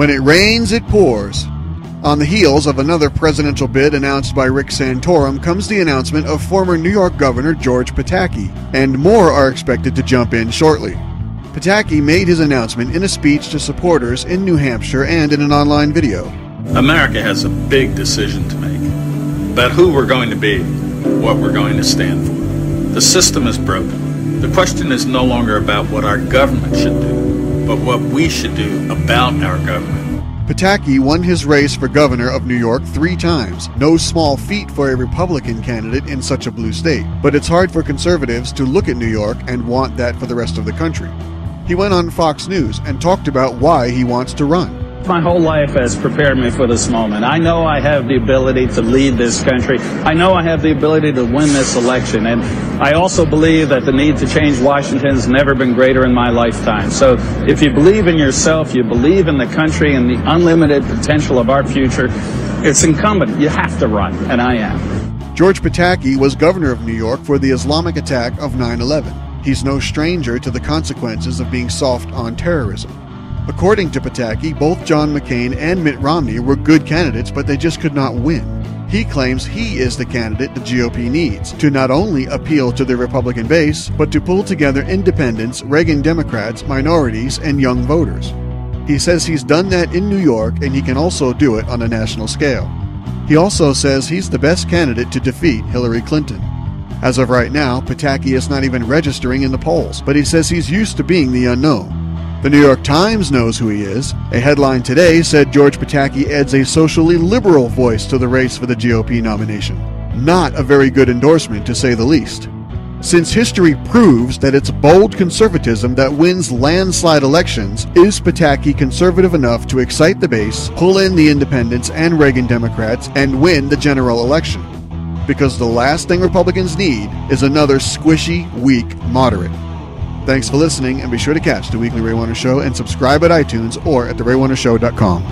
When it rains, it pours. On the heels of another presidential bid announced by Rick Santorum comes the announcement of former New York Governor George Pataki, and more are expected to jump in shortly. Pataki made his announcement in a speech to supporters in New Hampshire and in an online video. America has a big decision to make about who we're going to be, what we're going to stand for. The system is broken. The question is no longer about what our government should do, but what we should do about our government. Pataki won his race for governor of New York 3 times, no small feat for a Republican candidate in such a blue state. But it's hard for conservatives to look at New York and want that for the rest of the country. He went on Fox News and talked about why he wants to run. My whole life has prepared me for this moment. I know I have the ability to lead this country. I know I have the ability to win this election. And I also believe that the need to change Washington has never been greater in my lifetime. So if you believe in yourself, you believe in the country and the unlimited potential of our future, it's incumbent. You have to run, and I am. George Pataki was governor of New York for the Islamic attack of 9/11. He's no stranger to the consequences of being soft on terrorism. According to Pataki, both John McCain and Mitt Romney were good candidates, but they just could not win. He claims he is the candidate the GOP needs to not only appeal to the Republican base, but to pull together independents, Reagan Democrats, minorities, and young voters. He says he's done that in New York, and he can also do it on a national scale. He also says he's the best candidate to defeat Hillary Clinton. As of right now, Pataki is not even registering in the polls, but he says he's used to being the unknown. The New York Times knows who he is. A headline today said George Pataki adds a socially liberal voice to the race for the GOP nomination. Not a very good endorsement, to say the least. Since history proves that it's bold conservatism that wins landslide elections, is Pataki conservative enough to excite the base, pull in the independents and Reagan Democrats, and win the general election? Because the last thing Republicans need is another squishy, weak moderate. Thanks for listening, and be sure to catch The Weekly Ray Warner Show and subscribe at iTunes or at theraywarnershow.com.